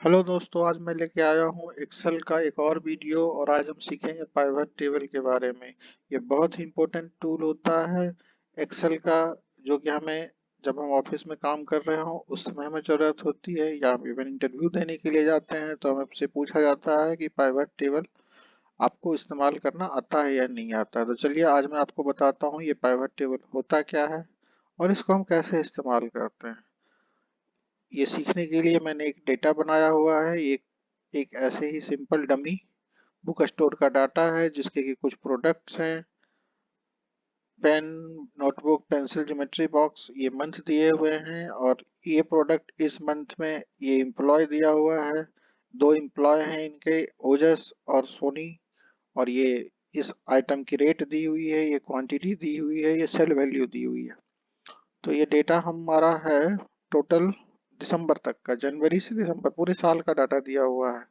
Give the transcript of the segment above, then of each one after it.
Hello दोस्तों, आज मैं लेके आया हूँ एक्सेल का एक और वीडियो और आज हम सीखेंगे पाइवट टेबल के बारे में। ये बहुत ही इम्पोर्टेंट टूल होता है एक्सेल का, जो कि हमें जब हम ऑफिस में काम कर रहे हों उस समय हमें ज़रूरत होती है, या इवन इंटरव्यू देने के लिए जाते हैं तो हमसे पूछा जाता है कि पाइवट टेबल आपको इस्तेमाल करना आता है या नहीं आता है। तो चलिए आज मैं आपको बताता हूँ ये पाइवट टेबल होता क्या है और इसको हम कैसे इस्तेमाल करते हैं। ये सीखने के लिए मैंने एक डेटा बनाया हुआ है। एक एक ऐसे ही सिंपल डमी बुक स्टोर का डाटा है जिसके कि कुछ प्रोडक्ट्स हैं, pen, notebook, pencil, geometry box, ये मंथ दिए हुए हैं और ये प्रोडक्ट इस मंथ में ये एम्प्लॉय दिया हुआ है। दो एम्प्लॉय हैं इनके, ओजस और सोनी, और ये इस आइटम की रेट दी हुई है, ये क्वांटिटी दी हुई है, ये सेल वैल्यू दी हुई है। तो ये डेटा हमारा है टोटल दिसंबर तक का, जनवरी से दिसंबर पूरे साल का डाटा दिया हुआ है।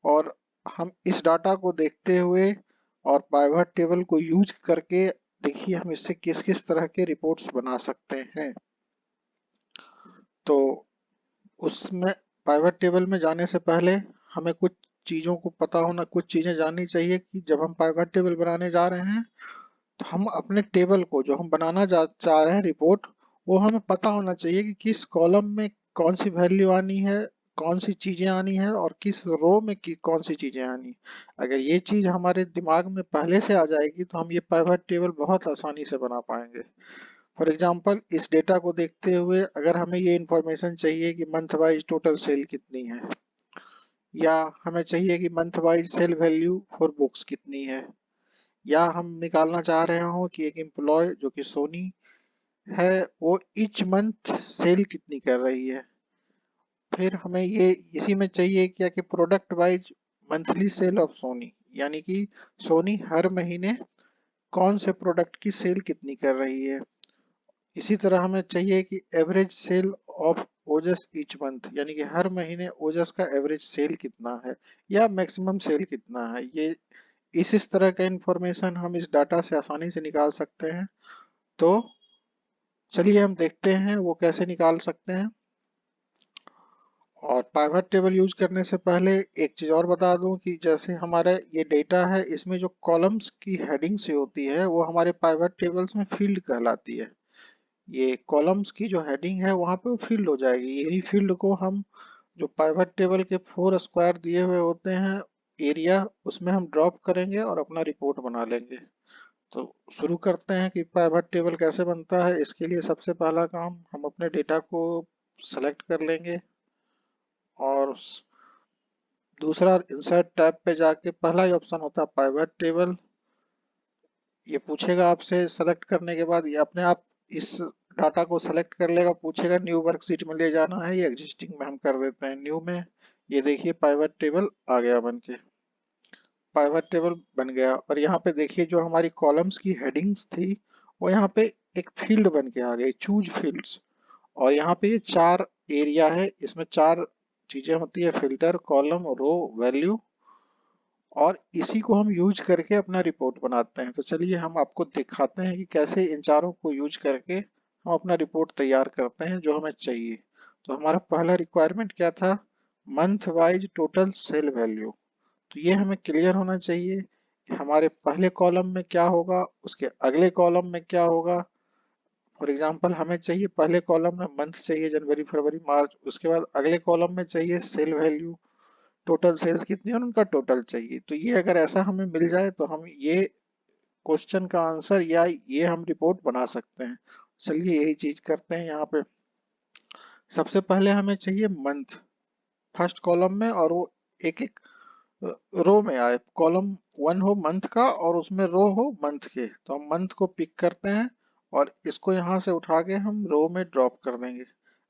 और हम इस डाटा को देखते हुए और पाइवट टेबल को यूज करके देखिए हम इससे किस किस तरह के रिपोर्ट्स बना सकते हैं। तो उसमें पाइवट टेबल में जाने से पहले हमें कुछ चीज़ों को पता होना, कुछ चीज़ें जाननी चाहिए कि जब हम पाइवट टेबल बनाने जा रहे हैं तो हम अपने टेबल को जो हम बनाना चाह रहे हैं रिपोर्ट, वो हमें पता होना चाहिए कि किस कॉलम में कौन सी वैल्यू आनी है, कौन सी चीजें आनी है और किस रो में कौन सी चीजें आनी। अगर ये चीज हमारे दिमाग में पहले से आ जाएगी तो हम ये पाइवट टेबल बहुत आसानी से बना पाएंगे। फॉर एग्जांपल इस डेटा को देखते हुए अगर हमें ये इंफॉर्मेशन चाहिए कि मंथ वाइज टोटल सेल कितनी है, या हमें चाहिए कि month wise sale value for books कितनी है, या हम निकालना चाह रहे हो कि एक एम्प्लॉय जो कि सोनी है वो ईच मंथ सेल कितनी कर रही है। फिर हमें ये इसी में चाहिए क्या कि product wise monthly cell of Soni, यानी कि सोनी हर महीने कौन से प्रोडक्ट की सेल कितनी कर रही है। इसी तरह हमें चाहिए कि average sale of Ojas each month, यानी कि हर महीने ओजस का एवरेज सेल कितना है या मैक्सिमम सेल कितना है। ये इस तरह का इंफॉर्मेशन हम इस डाटा से आसानी से निकाल सकते हैं। तो चलिए हम देखते हैं वो कैसे निकाल सकते हैं। और पाइवट टेबल यूज करने से पहले एक चीज और बता दूं कि जैसे हमारा ये डेटा है इसमें जो कॉलम्स की हेडिंग से होती है वो हमारे पाइवट टेबल्स में फील्ड कहलाती है। ये कॉलम्स की जो हेडिंग है वहां पे वो फील्ड हो जाएगी। यही फील्ड को हम जो पाइवट टेबल के 4 स्क्वायर दिए हुए होते हैं एरिया, उसमें हम ड्रॉप करेंगे और अपना रिपोर्ट बना लेंगे। तो शुरू करते हैं कि पाइवट टेबल कैसे बनता है। इसके लिए सबसे पहला काम हम अपने डेटा को सेलेक्ट कर लेंगे और दूसरा इंसर्ट टैब पे जाके पहला ही ऑप्शन होता है पाइवट टेबल। ये पूछेगा आपसे सेलेक्ट करने के बाद, ये अपने आप इस डाटा को सेलेक्ट कर लेगा, पूछेगा न्यू वर्कशीट में ले जाना है, ये एग्जिस्टिंग में हम कर देते हैं न्यू में। ये देखिए पाइवट टेबल आ गया बन के, पाइवट टेबल बन गया। और यहाँ पे देखिए जो हमारी कॉलम्स की हेडिंग्स थी वो यहाँ पे एक फील्ड बन के आ गई, चूज फील्ड्स। और यहाँ पे ये 4 एरिया है, इसमें 4 चीजें होती है, फिल्टर, कॉलम, रो, वैल्यू। और इसी को हम यूज करके अपना रिपोर्ट बनाते हैं। तो चलिए हम आपको दिखाते हैं कि कैसे इन चारों को यूज करके हम अपना रिपोर्ट तैयार करते हैं जो हमें चाहिए। तो हमारा पहला रिक्वायरमेंट क्या था, month wise total sale value. तो ये हमें क्लियर होना चाहिए कि हमारे पहले कॉलम में क्या होगा, उसके अगले कॉलम में क्या होगा। फॉर एग्जांपल हमें चाहिए पहले कॉलम में मंथ चाहिए जनवरी फरवरी मार्च, उसके बाद अगले कॉलम में चाहिए सेल वैल्यू, टोटल सेल्स कितनी है और उनका टोटल चाहिए। तो ये अगर ऐसा हमें मिल जाए तो हम ये क्वेश्चन का आंसर या ये हम रिपोर्ट बना सकते हैं। चलिए यही चीज करते हैं यहाँ पे। सबसे पहले हमें चाहिए मंथ फर्स्ट कॉलम में, और वो एक एक रो में आए, कॉलम 1 हो मंथ का और उसमें रो हो मंथ के। तो हम मंथ को पिक करते हैं और इसको यहाँ से उठा के हम रो में ड्रॉप कर देंगे।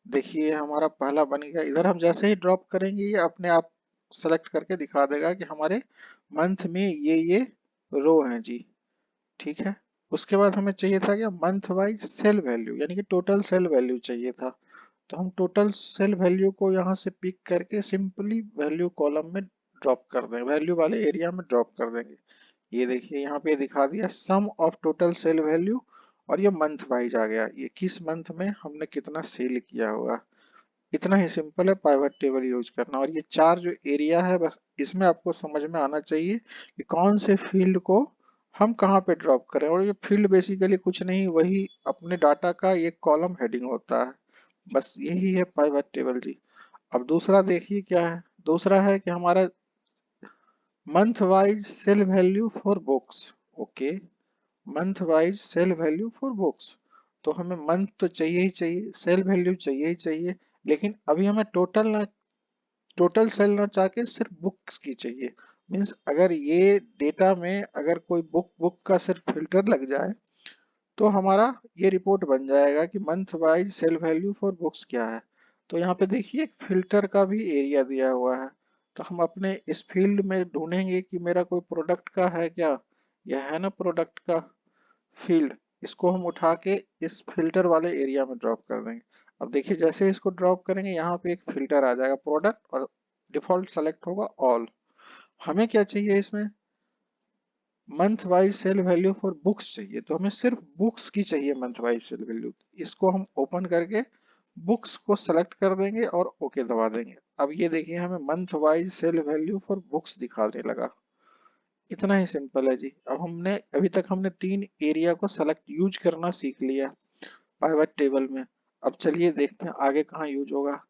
देखिए हमारा पहला बन गया। इधर हम जैसे ही ड्रॉप करेंगे ये अपने आप सेलेक्ट करके दिखा देगा कि हमारे मंथ में ये रो हैं जी। ठीक है। उसके बाद हमें चाहिए था क्या, मंथ वाइज सेल वैल्यू, यानी कि टोटल सेल वैल्यू चाहिए था। तो हम टोटल सेल वैल्यू को यहाँ से पिक करके सिंपली वैल्यू कॉलम में ड्रॉप कर देंगे, वैल्यू वाले एरिया में ड्रॉप कर देंगे। ये देखिए यहाँ पे दिखा दिया सम ऑफ टोटल सेल वैल्यू, और ये मंथ वाइज आ गया, ये किस मंथ में हमने कितना सेल किया हुआ। इतना ही सिंपल है पाइवट टेबल यूज करना। और ये चार जो एरिया है बस इसमें आपको समझ में आना चाहिए कि कौन से फील्ड को हम कहाँ पे ड्रॉप करें। और ये फील्ड बेसिकली कुछ नहीं, वही अपने डाटा का एक कॉलम हेडिंग होता है, बस यही है पाइवट टेबल जी। अब दूसरा देखिए क्या है। दूसरा है कि हमारा month wise sale value for books. Okay, month wise sale value for books. तो हमें मंथ तो चाहिए ही चाहिए, सेल वैल्यू चाहिए ही चाहिए, लेकिन अभी हमें टोटल सेल ना चाह के सिर्फ बुक्स की चाहिए। मीन्स अगर ये डेटा में अगर कोई बुक का सिर्फ फिल्टर लग जाए तो हमारा ये रिपोर्ट बन जाएगा कि month wise sale value for books क्या है। तो यहाँ पे देखिए एक फिल्टर का भी एरिया दिया हुआ है। तो हम अपने इस फील्ड में ढूंढेंगे कि मेरा कोई प्रोडक्ट का है क्या, यह है ना प्रोडक्ट का फील्ड। इसको हम उठा के इस फिल्टर वाले एरिया में ड्रॉप कर देंगे। अब देखिए जैसे इसको ड्रॉप करेंगे यहाँ पे एक फिल्टर आ जाएगा प्रोडक्ट, और डिफॉल्ट सेलेक्ट होगा ऑल। हमें क्या चाहिए इसमें, month wise sale value for books चाहिए, तो हमें सिर्फ बुक्स की चाहिए मंथ वाइज सेल वैल्यू। इसको हम ओपन करके बुक्स को सेलेक्ट कर देंगे और ओके दबा देंगे। अब ये देखिए हमें month wise sale value for books दिखाने लगा। इतना ही सिंपल है जी। अब हमने अभी तक हमने तीन एरिया को सेलेक्ट यूज करना सीख लिया पाइवट टेबल में। अब चलिए देखते हैं आगे कहाँ यूज होगा।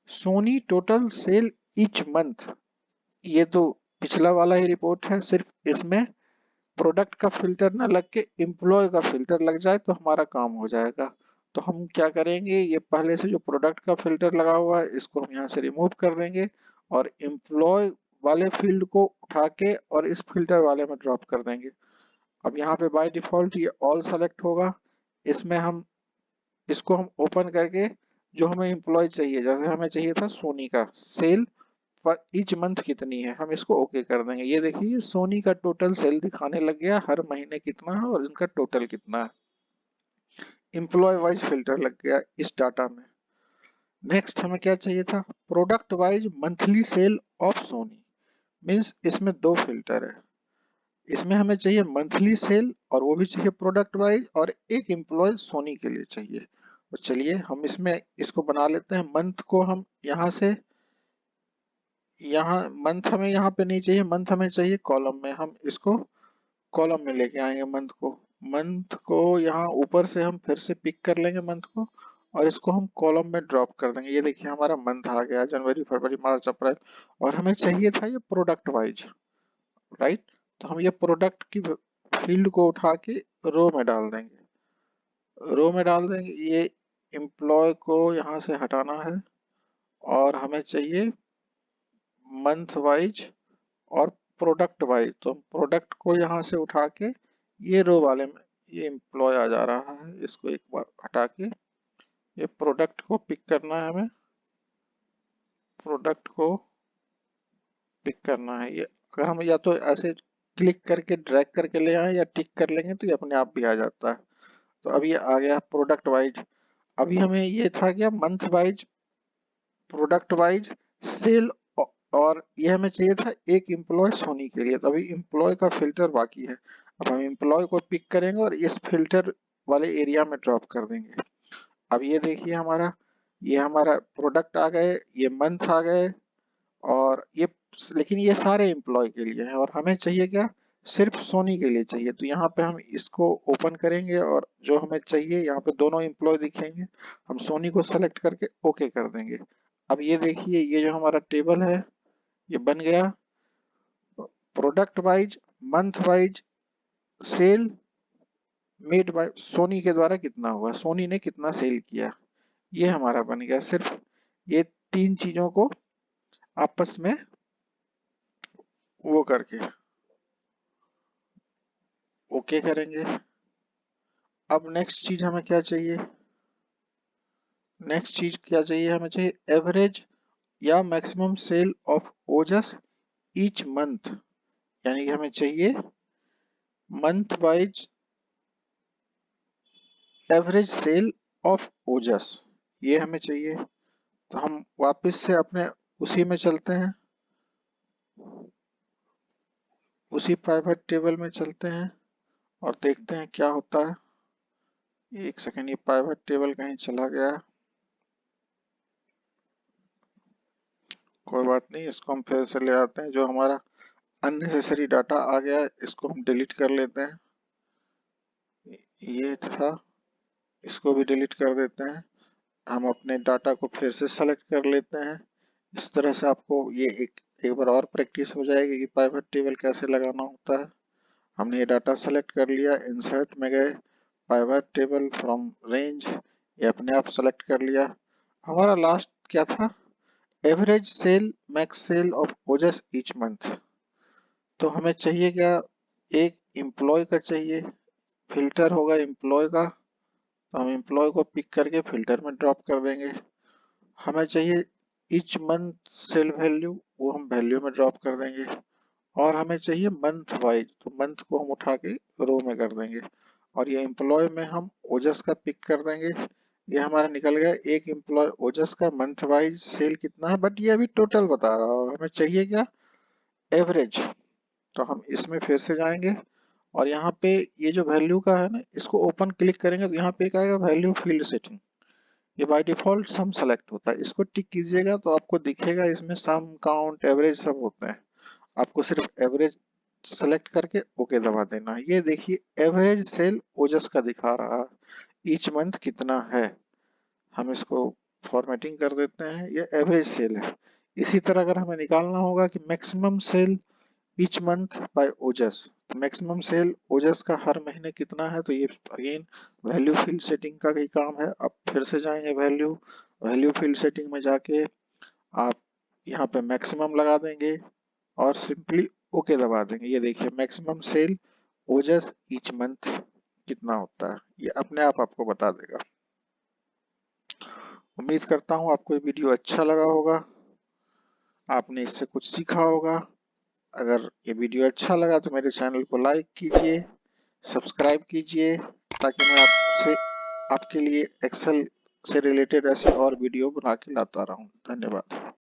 Soni total sale each month, ये तो पिछला वाला ही रिपोर्ट है, सिर्फ इसमें प्रोडक्ट का फिल्टर ना लग के एम्प्लॉय का फिल्टर लग जाए तो हमारा काम हो जाएगा। तो हम क्या करेंगे, ये पहले से जो प्रोडक्ट का फिल्टर लगा हुआ है इसको हम यहाँ से रिमूव कर देंगे और एम्प्लॉय वाले फील्ड को उठा के और इस फिल्टर वाले में ड्रॉप कर देंगे। अब यहाँ पे बाय डिफॉल्ट ये ऑल सेलेक्ट होगा। इसमें हम इसको हम ओपन करके जो हमें एम्प्लॉय चाहिए, जैसे हमें चाहिए था सोनी का सेल पर ईच मंथ कितनी है, हम इसको ओके कर देंगे। ये देखिए सोनी का टोटल सेल दिखाने लग गया, हर महीने कितना है और इनका टोटल कितना है। एम्प्लॉय वाइज फिल्टर लग गया इस डाटा में। नेक्स्ट हमें क्या चाहिए था, product wise monthly cell of Soni. Means इसमें दो फिल्टर है, इसमें हमें चाहिए मंथली सेल और वो भी चाहिए प्रोडक्ट वाइज, और एक एम्प्लॉय सोनी के लिए चाहिए। तो चलिए हम इसमें इसको बना लेते हैं। मंथ को हम यहाँ से, यहाँ मंथ हमें यहाँ पे नहीं चाहिए, मंथ हमें चाहिए कॉलम में। हम इसको कॉलम में लेके आएंगे मंथ को यहाँ ऊपर से हम फिर से पिक कर लेंगे मंथ को, और इसको हम कॉलम में ड्रॉप कर देंगे। ये देखिए हमारा मंथ आ गया, जनवरी फरवरी मार्च अप्रैल। और हमें चाहिए था ये प्रोडक्ट वाइज, राइट। तो हम ये प्रोडक्ट की फील्ड को उठा के रो में डाल देंगे, रो में डाल देंगे। ये एम्प्लॉय को यहाँ से हटाना है और हमें चाहिए मंथ वाइज और प्रोडक्ट वाइज। तो प्रोडक्ट को यहाँ से उठा के ये रो वाले में, ये एम्प्लॉय आ जा रहा है, इसको एक बार हटा के ये प्रोडक्ट को पिक करना है हमें, प्रोडक्ट को पिक करना है। ये अगर हम या तो ऐसे क्लिक करके ड्रैग करके ले आए या टिक कर लेंगे तो ये अपने आप भी आ जाता है। तो अब ये आ गया प्रोडक्ट वाइज। अभी हमें ये था क्या, month wise product wise sale, और ये हमें चाहिए था एक एम्प्लॉय सोनी के लिए। तो अभी एम्प्लॉय का फिल्टर बाकी है। अब हम एम्प्लॉय को पिक करेंगे और इस फिल्टर वाले एरिया में ड्रॉप कर देंगे। अब ये देखिए ये हमारा प्रोडक्ट आ गए, ये मंथ आ गए, और ये, लेकिन ये सारे एम्प्लॉय के लिए है और हमें चाहिए क्या, सिर्फ सोनी के लिए चाहिए। तो यहाँ पे हम इसको ओपन करेंगे और जो हमें चाहिए यहाँ पे दोनों एम्प्लॉय दिखेंगे, हम सोनी को सेलेक्ट करके ओके कर देंगे। अब ये देखिए ये जो हमारा टेबल है ये बन गया, product wise month wise sale made by Soni के द्वारा कितना हुआ, सोनी ने कितना सेल किया, ये हमारा बन गया। सिर्फ ये तीन चीजों को आपस में वो करके ओके करेंगे। अब नेक्स्ट चीज हमें क्या चाहिए, नेक्स्ट चीज क्या चाहिए, हमें चाहिए एवरेज या maximum sale of Ojas each month. यानी कि हमें चाहिए month wise average sale of Ojas, ये हमें चाहिए। तो हम वापस से अपने उसी में चलते हैं, उसी प्राइवेट टेबल में चलते हैं और देखते हैं क्या होता है। एक सेकेंड, ये प्राइवेट टेबल कहीं चला गया। कोई बात नहीं, इसको हम फिर से ले आते हैं। जो हमारा अननेसेसरी डाटा आ गया है, इसको हम डिलीट कर लेते हैं। ये था, इसको भी डिलीट कर देते हैं। हम अपने डाटा को फिर से सेलेक्ट कर लेते हैं। इस तरह से आपको ये एक बार और प्रैक्टिस हो जाएगी कि पाइवट टेबल कैसे लगाना होता है। हमने ये डाटा सेलेक्ट कर लिया, इंसर्ट में गए, पाइवट टेबल फ्रॉम रेंज, ये अपने आप सेलेक्ट कर लिया। हमारा लास्ट क्या था? Average sale max sale of Ojas each month. तो हमें चाहिए क्या? एक एम्प्लॉय का चाहिए, फिल्टर होगा एम्प्लॉय का, तो हम एम्प्लॉय को पिक करके फिल्टर में ड्रॉप कर देंगे। हमें चाहिए ईच मंथ सेल वैल्यू, वो हम वैल्यू में ड्रॉप कर देंगे। और हमें चाहिए मंथ वाइज, तो मंथ को हम उठा के रो में कर देंगे। और ये एम्प्लॉय में हम ओजस का पिक कर देंगे। ये हमारा निकल गया एक एम्प्लॉय ओजस का मंथ वाइज सेल कितना है, बट ये अभी टोटल बता रहा है और हमें चाहिए क्या? एवरेज। तो हम इसमें फिर से जाएंगे और यहाँ पे ये जो वैल्यू का है ना, इसको ओपन क्लिक करेंगे तो यहाँ पे एक आएगा वैल्यू फील्ड सेटिंग। ये बाय डिफॉल्ट सम सेलेक्ट होता है, इसको टिक कीजिएगा तो आपको दिखेगा इसमें सम, काउंट, एवरेज सब होते हैं। आपको सिर्फ एवरेज सेलेक्ट करके ओके दबा देना है। ये देखिए एवरेज सेल ओजस का दिखा रहा है, ईच मंथ कितना है। हम इसको फॉर्मेटिंग कर देते हैं, ये एवरेज सेल है। इसी तरह अगर हमें निकालना होगा कि maximum sale each month by Ojas, तो मैक्सिमम सेल ओजस का हर महीने कितना है, तो ये अगेन वैल्यू फील्ड सेटिंग का ही काम है। अब फिर से जाएंगे वैल्यू, वैल्यू फील्ड सेटिंग में जाके आप यहाँ पे मैक्सिमम लगा देंगे और सिंपली ओके दबा देंगे। ये देखिए मैक्सिमम सेल ओजस ईच मंथ कितना होता है, ये अपने आप आपको बता देगा। उम्मीद करता हूँ आपको ये वीडियो अच्छा लगा होगा, आपने इससे कुछ सीखा होगा। अगर ये वीडियो अच्छा लगा तो मेरे चैनल को लाइक कीजिए, सब्सक्राइब कीजिए, ताकि मैं आपसे आपके लिए एक्सेल से रिलेटेड ऐसी और वीडियो बना के लाता रहूं। धन्यवाद।